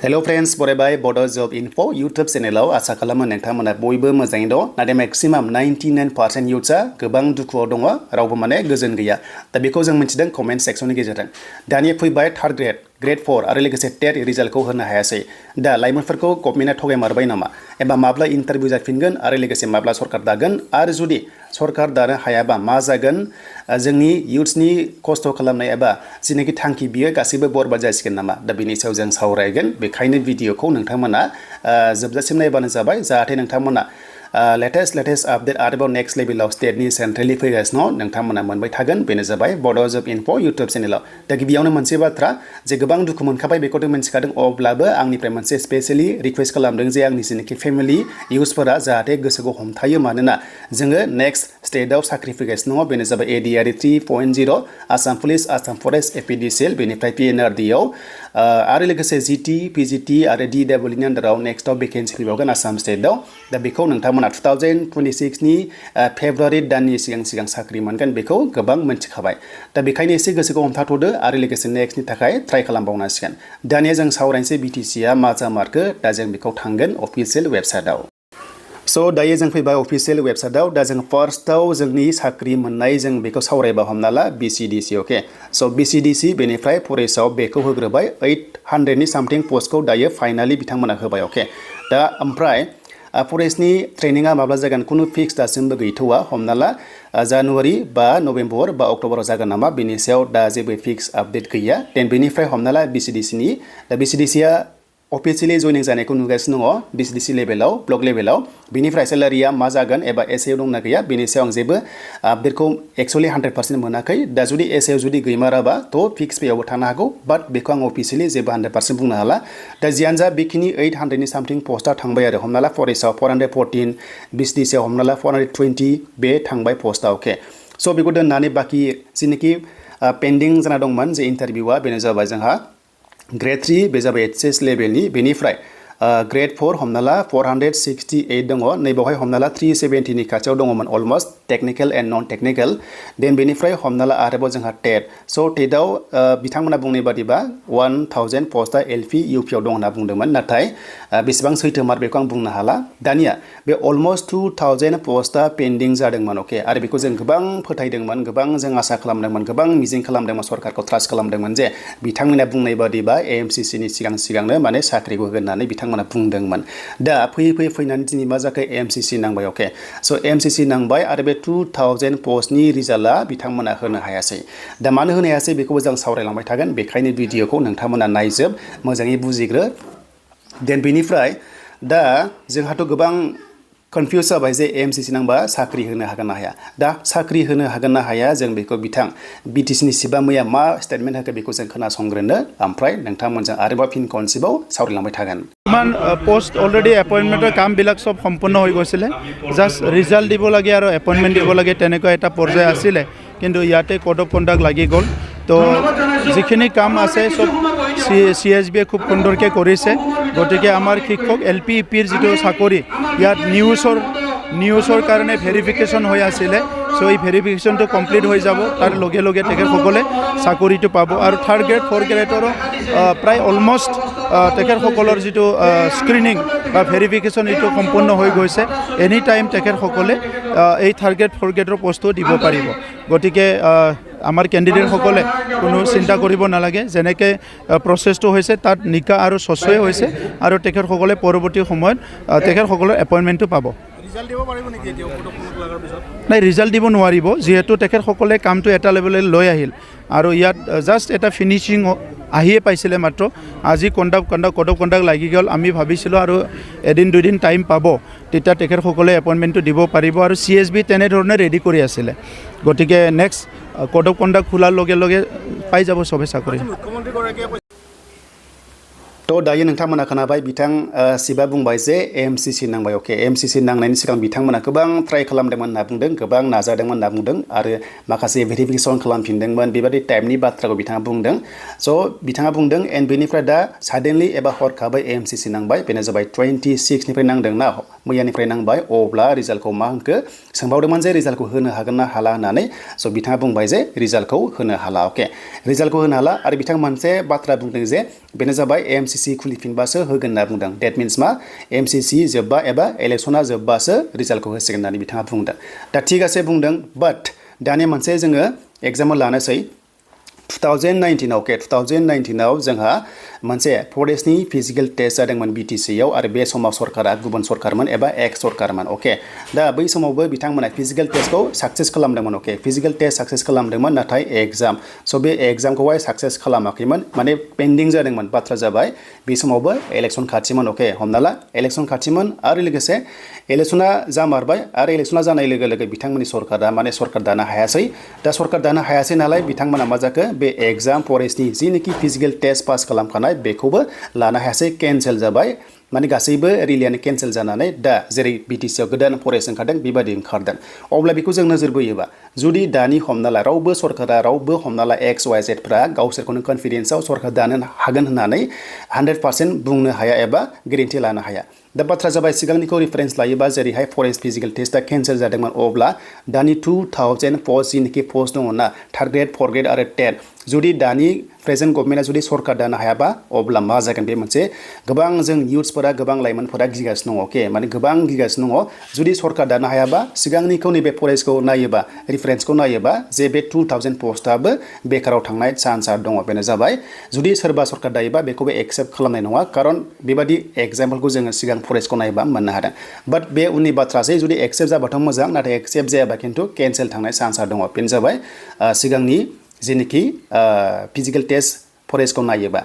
Hello friends, बरायबाय Bodo Job Info YouTube चेनेलाव आसा खालामो नोंथांमोना बयबो मोजाङै दं नाथाय मैक्सिमाम 99% युथ्सआ गोबां दुखुआव दङ रावबो माने गोजोन गैया दा बेखौ जों मिथिदों कमेन्ट सेक्सननि गेजेरजों दानिया फैबाय थार्ड ग्रेड Gr-4 आरो लोगोसे टेट रिजाल्टखौ होनो हायासै दा लाइमोनफोरखौ गभर्नमेन्टआ थगायमारबाय नामा एबा माब्ला इन्टारभिउ जाफिनगोन आरो लोगोसे माब्ला सरकार दागोन आरो जुदि सरकार दानो हायाबा मा जागोन जोंनि युथ्सनि खस्थ' खालामनाय एबा जिनेखि थांखि बियो गासैबो बरबाद जासिगोन नामा दा बेनि सायाव जों सावरायगोन बेखायनो भिडिअखौ नोंथांमोना जोबजासिम नायबानो जाबाय जाहाथे नोंथांमोना लेटेस्ट आपडेट आरोबाव नेक्स्ट लेभेलाव स्टेटनि सेन्ट्रेलि फैगासिनो नोंथांमोना मोनबाय थागोन बेनो जाबाय बड' जब इनफो इउटुब चेनेलाव दा गिबियावनो मोनसे बाथ्रा जे गोबां दुखु मोनखाबाय बेखौथ' मिन्थिखादों अब्लाबो आंनिफ्राय मोनसे स्पेशेलि रिक्वेस्ट खालामदों जे आंनि जिनेखि फेमिलि इउथ्सफोरा जाहाथे गोसोखौ हमथायो मानोना जोङो नेक्स्ट स्टेटआव साख्रि फैगासिनो दङ बेनो जाबाय एडिआरइ 3.0 आसाम पुलिस आसाम फरेस्ट एपिडिसिएल बेनिफ्राय पिएनआरडिआव आरो लोगोसे जिटि पिजिटि आरो डिडब्लिउनि आन्दाराव नेक्स्टआव भेकेन्सि फैबावगोन आसाम स्टेटआव दा बेखौ नोंथांमोना 2026 नि फेब्रुवारि दाननि सिगां साख्रि मोनगोन बेखौ गोबां मिन्थिखाबाय दा बेखायनो एसे गोसोखौ हमथाथ'दो आरो लोगोसे नेक्स्टनि थाखाय ट्राइ खालामबावनांसिगोन दानिया जों सावरायनोसै बिटिसिआ मा जामारखो दा जों बेखौ थांगोन अफिसियेल वेबसाइटआव स' दायो जों फैबाय अफिसियेल वेबसाइटआव दा जों फार्स्टआव जोंनि साख्रि मोननाय जों बेखौ सावरायबा हमना ला BCDC अके स' BCDC बेनिफ्राय फरेस्टआव बेखौ होग्रोबाय 800नि सामथिं पस्टखौ दायो फाइनालि बिथांमोना होबाय अके दा ओमफ्राय फरेस्टनि ट्रेनिंआ माब्ला जागोन खुनु फिक्स दासिमबो गैथ'वा हमना ला जानुवारि बा नभेम्बर बा अक्ट'बराव जागोन नामा बेनि सायाव दा जेबो फिक्स आपडेट गैया देन बेनिफ्राय हमना ला BCDCनि दा BCDCआ अफिसियेलि जयनिं जानायखौ नुगासिनो दङ BCDC लेभेलाव ब्लक लेभेलाव बेनिफ्राय सेलारिया मा जागोन एबा एसएआव दंना गैया बेनि सायाव आं जेबो आपडेटखौ एक्चुअलि 100% मोनाखै दा जुदि एसएआव जुदि गैमाराबा थ' फिक्स पेआवबो थानो हागौ बाट बेखौ आं अफिसियेलि जेबो 100% बुंनो हाला दा जियानो जा बेखिनि 800नि सामथिं पस्टआ थांबाय आरो हमना ला फरेस्टआव 414 BCDCआव हमना ला 420 बे थांबाय पस्टआ अके स' बेखौ दोननानै बाखि जिनेखि पेन्डिं जाना दंमोन जे इन्टारभिउआ बेनो जाबाय जोंहा Gr-3 बे जाबाय HS लेभेलनि बेनिफ्राय Gr-4 हमना ला 468 दङ नैबावहाय हमना ला 370नि खाथियाव दङमोन almost technical and non technical देन बेनिफ्राय हमना ला आरोबाव जोंहा टेट स' टेटआव बिथांमोना बुंनाय बादिबा 1000 पस्टआ LP UPआव दं होनना बुंदोंमोन नाथाय बेसेबां सैथोमार बेखौ आं बुंनो हाला दानिया बे अलमोस्ट 2000 पस्टआ पेन्डिं जादोंमोन अके आरो बेखौ जों गोबां फोथायदोंमोन गोबां जों आसा खालामदोंमन गोबां मिजिं खालामदोंमोन सरकारखौ ट्रास्ट खालामदोंमोन जे बिथांमोना बुंनाय बादिबा AMCCनि सिगांनो माने साख्रिखौ होगोन होननानै बिथांमोना बुंदोंमोन दा फैनानै दिनै मा जाखो AMCC नांबाय अके स' AMCC नांबाय आरो बे 2000 पस्टनि रिजाल्टआ बिथांमोना होनो हायासै दा मानो होनो हायासै बेखौबो जों सावरायलांबाय थागोन बेखायनो भिडिअखौ नोंथांमोना नायजोब मोजाङै बुजिग्रो देन बेनिफ्राय दा जोंहाथ' गोबां कनफिउज जाबाय जे AMCC नांबा साख्रि होनो हागोन ना हाया दा साख्रि होनो हागोन ना हाया जों बेखौ बिथां BTCनि सिबा मैया मा स्टेटमेन्ट होखो बेखौ जों खोनासंग्रोनो ओमफ्राय नोंथांमोनजों आरोबाव फिन खनसेबाव सावरायलांबाय थागोन पोस्ट अलरेडी एपइन्टमेन्टर कामবিলাক सब सम्पन्न হৈ গৈছিলে জাষ্ট ৰিজাল্ট দিব লাগে আৰু এপইণ্টমেণ্ট দিব লাগে তেনেকুৱা এটা পৰ্যায় আছিলে কিন্তু ইয়াতে কোড অফ কণ্ডাক্ট লাগি গ'ল তো যিখিনি কাম আছে সব CSBয়ে খুব সুন্দৰকৈ কৰিছে গতিকে আমাৰ শিক্ষক LP UPৰ যিটো চাকৰি ইয়াত নিউজৰ কাৰণে ভেৰিফিকেশ্যন হৈ আছিলে চ' এই ভেৰিফিকেশ্যনটো কমপ্লিট হৈ যাব তাৰ লগে লগে তেখেতসকলে চাকৰিটো পাব আৰু থাৰ্ড গ্ৰেড ফ'ৰ্থ গ্ৰেডৰো প্ৰায় অলমষ্ট তেখেতসকলৰ যিটো স্ক্ৰিনিং বা ভেৰিফিকেশ্যন এইটো সম্পূৰ্ণ হৈ গৈছে এনি টাইম তেখেতসকলে এই থাৰ্ড গ্ৰেড ফ'ৰ্থ গ্ৰেডৰ পষ্টটো দিব পাৰিব গতিকে আমাৰ কেণ্ডিডেটসকলে কোনো চিন্তা কৰিব নালাগে যেনেকৈ প্ৰচেছটো হৈছে তাত নিকা আৰু স্বচ্ছই হৈছে আৰু তেখেতসকলে পৰৱৰ্তী সময়ত তেখেতসকলৰ এপইণ্টমেণ্টটো পাব নাই ৰিজাল্ট দিব নোৱাৰিব যিহেতু তেখেতসকলে কামটো এটা লেভেললৈ লৈ আহিল আৰু ইয়াত জাষ্ট এটা ফিনিচিং আহিয়ে পাইছিলে মাত্ৰ আজি কোড অফ কণ্ডাক্ট লাগি গ'ল আমি ভাবিছিলোঁ আৰু এদিন দুদিন টাইম পাব তেতিয়া তেখেতসকলে এপইণ্টমেণ্টটো দিব পাৰিব আৰু CSB তেনেধৰণে ৰেডি কৰি আছিলে গতিকে নেক্সট কোড অফ কণ্ডাক্ট খোলাৰ লগে লগে পাই যাব চবে চাকৰি थ' दायो नोंथांमोना खोनाबाय बिथां शिबा बुंबाय जे AMCC नांबाय अके AMCC नांनायनि सिगां बिथांमोना गोबां ट्राइ खालामदोंमोन होनना बुंदों गोबां नाजादोंमोन होनना बुंदों आरो माखासे भेरिफिकेसन खालामफिनदोंमोन बेबादि टाइपनि बाथ्राखौ बिथाङा बुंदों स' बिथाङा बुंदों एन्ड बेनिफ्राय दा साडेनलि एबा हरखाबै AMCC नांबाय बेनो जाबाय 26निफ्राय नांदोंना मैयानिफ्राय नांबाय अब्ला रिजाल्टखौ मा होनखो सोंबावदोंमोन जे रिजाल्टखौ होनो हागोन ना हाला होननानै स' बिथाङा बुंबाय जे रिजाल्टखौ होनो हाला अके रिजाल्टखौ होनो हाला आरो बिथाङा मोनसे बाथ्रा बुंदों जे बेनो जाबाय AMCC MCC खुलिफिनबासो होगोन होनना बुंदों डेट मिन्स मा MCC जोब्बा एबा इलेक्शना जोब्बासो रिजाल्टखौ होसिगोन होननानै बिथाङा बुंदों दा थिगासे बुंदों बाट दानिया मोनसे जोङो एग्जाम्पल लानोसै 2019 अके 2019 आव जोंहा मोनसे फरेस्टनि फिजिकल टेस्ट जादोंमोन BTC आव आरो बे समाव सरकारा गुबुन सरकारमोन एबा एक्स सरकारमोन अके दा बै समावबो बिथांमोना फिजिकल टेस्टखौ साक्सेस खालामदोंमोन अके फिजिकल टेस्ट साक्सेस खालामदोंमोन नाथाय एग्जाम स' बे एग्जामखौहाय साक्सेस खालामाखैमोन माने पेन्डिं जादोंमोन बाथ्रा जाबाय बे समावबो इलेक्शन खाथिमोन अके हमना ला इलेक्शन खाथिमोन आरो लोगोसे इलेक्शना जामारबाय आरो इलेक्शना जानाय लोगो लोगो बिथांमोननि सरकारा माने सरकार दानो हायासै दा सरकार दानो हायासै नालाय बिथांमोना मा जाखो बे एग्जाम फरेस्टनि जिनोखि फिजिकल टेस्ट पास खालामखानाय बेखौबो लानो हायासै केन्सेल जाबाय माने गासैबो रिलियानो केन्सेल जानानै दा जेरै BTC आव गोदान फरेस्ट ओंखारदों बेबायदि ओंखारदों अब्ला बेखौ जों नोजोर बोयोबा जुदि दानि हमना ला रावबो सरकारा रावबो हमना ला XYZ फ्रा गावसोरखौनो कन्फिडेन्सआव सरकार दानो हागोन होननानै 100% बुंनो हाया एबा गेरेन्टि लानो हाया दा बाथ्रा जाबाय सिगांनिखौ रिफरेन्स लायोबा जेरैहाय फरेस्ट फिजिकल टेस्टआ केन्सेल जादोंमोन अब्ला दानि 2004 जिनोखि पस्ट दङ ना 3rd ग्रेड 4th ग्रेड आरो 10 जुदि दानि प्रेजेन्ट गभर्नमेन्टआ जुदि सरकार दानो हायाबा अब्ला मा जागोन बे मोनसे गोबां जों इयुथ्सफोरा गोबां लाइमोनफोरा गिगासिनो दङ अके माने गोबां गिगासिनो दङ जुदि सरकार दानो हायाबा सिगांनिखौ नैबे फरेस्टखौ नायोबा रिफरेन्सखौ नायोबा जे बे 2000 पस्टआबो बेकाराव थांनाय चान्सआ दङ बेनो जाबाय जुदि सोरबा सरकार दायोबा बेखौबो एक्सेप्ट खालामनाय नङा खारन बेबादि एग्जाम्पलखौ जोङो सिगां फरेस्टखौ नायोबा मोननो हादों बाट बे उननि बाथ्रासै जुदि एक्सेप्ट जाबाथ' मोजां नाथाय एक्सेप्ट जायाबा खिन्थु केन्सेल थांनाय चान्सआ दङ बेनो जाबाय सिगांनि जेनोखि फिजिकल टेस्ट फरेस्टखौ नायोबा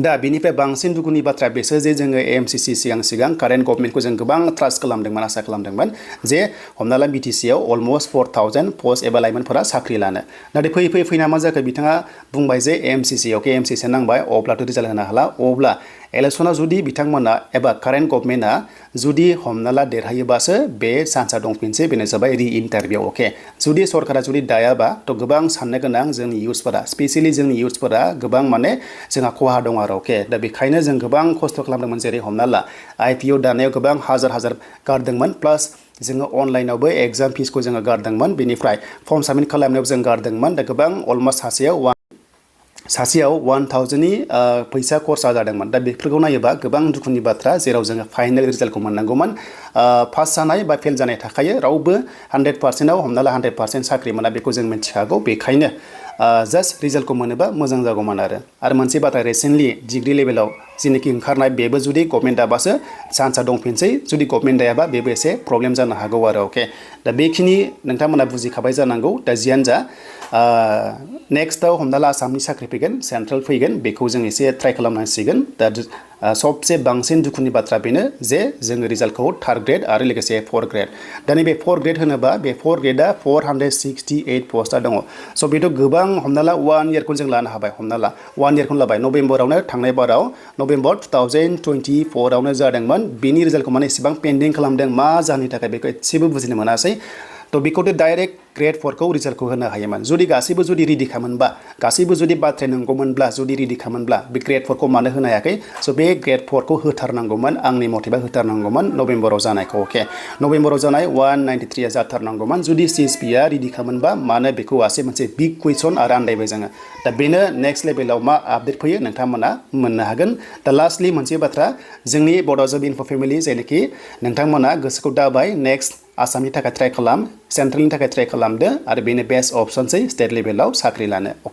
दा बेनिफ्राय बांसिन दुखुनि बाथ्रा बेसो जे जोङो MCC सिगां कारेन्ट गभर्नमेन्टखौ जों गोबां ट्रास्ट खालामदोंमोन आसा खालामदोंमोन जे हमना ला BTC आव अलमोस्ट 4000 पस्ट एबा लाइमोनफोरा साख्रि लानो नाथाय फैयै फैना मा जाखो बिथाङा बुंबाय जे MCC नांबाय अब्लाथ' रिजाल्ट होनो हाला अब्ला इलेक्शनाव जुदि बिथांमोना एबा कारेन्ट गभर्नमेन्टआ जुदि हमना ला देरहायोबासो बे चान्सआ दंफिनसै बेनो जाबाय रि इन्टारभिउ अके जुदि सरकारा जुदि दायाबा थ' गोबां साननो गोनां जोंनि इयुथ्सफोरा स्पेसियेलि जोंनि इयुथ्सफोरा गोबां माने जोंहा खहा दं आरो अके दा बेखायनो जों गोबां खस्थ' खालामदोंमोन जेरै हमना ला IPO दानायाव गोबां हाजार गारदोंमोन प्लास जोङो अनलाइनावबो एग्जाम फिसखौ जोङो गारदोंमोन बेनिफ्राय फर्म साबमिट खालामनायाव जों गारदोंमोन दा गोबां अलमोस्ट सासेयाव 1000 नि फैसा खरसा जादोंमोन दा बेफोरखौ नायोबा गोबां दुखुनि बाथ्रा जेराव जोङो फाइनाल रिजाल्टखौ मोननांगौमोन पास जानाय बा फेल जानाय थाखायो रावबो 100% आव हमना ला 100% साख्रि मोना बेखौ जों मिथिखागौ बेखायनो जास्ट रिजाल्टखौ मोनोबा मोजां जागौमोन आरो मोनसे बाथ्रा रिसेन्टलि डिग्री लेभेलाव जिनोखि ओंखारनाय बेबो जुदि गभर्नमेन्ट दाबासो चान्सआ दंफिनसै जुदि गभर्नमेन्ट दायाबा बेबो एसे प्रब्लेम जानो हागौ आरो अके दा बेखिनि नोंथांमोना बुजिखाबाय जानांगौ दा जियानो जा नेक्स्टआव हमना ला आसामनि साख्रि फैगोन सेन्ट्रेल फैगोन बेखौ जों एसे ट्राइ खालामनांसिगोन दा सबसे बांसिन दुखुनि बाथ्रा बेनो जे जोङो रिजाल्टखौ 3rd ग्रेड आरो लोगोसे 4th ग्रेड दा नैबे 4th ग्रेड होनोबा बे 4th ग्रेडआ 468 पस्टआ दङ स' बेथ' गोबां हमना ला 1 इयारखौ जों लानो हाबाय हमना ला 1 इयारखौनो लाबाय नभेम्बरावनो थांनाय बाराव नभेम्बर 2024 आवनो जादोंमोन बेनि रिजाल्टखौ माने एसेबां पेन्डिं खालामदों मा जाहोननि थाखाय बेखौ एसेबो बुजिनो मोनासै थ' बेखौथ' डाइरेक्ट Gr-4 खौ रिजाल्टखौ होनो हायोमोन जुदि गासैबो जुदि रेडि खामोनबा गासैबो जुदि बाथ्राया नंगौमोनब्ला जुदि रेडि खामोनब्ला बे Gr-4 खौ मानो होनो हायाखै स' बे Gr-4 खौ होथारनांगौमोन आंनि मथेबा होथारनांगौमोन नभेम्बराव जानायखौ अके नभेम्बराव जानाय 193 आ जाथारनांगौमोन जुदि CSP आ रेडि खामोनबा मानो बेखौ आसे मोनसे बिग कुइसन आरो आन्दायबाय जोङो दा बेनो नेक्स्ट लेभेलाव मा आपडेट फैयो नोंथांमोना मोननो हागोन दा लास्टलि मोनसे बाथ्रा जोंनि बड' जब इनफो फेमिलि जायनोखि नोंथांमोना गोसोखौ दाबाय नेक्स्ट आसामनि थाखाय ट्राइ खालाम सेन्ट्रेलनि थाखाय ट्राइ खालामदो आरो बेनो बेस्ट अपसनसै स्टेट लेभेलाव साख्रि लानो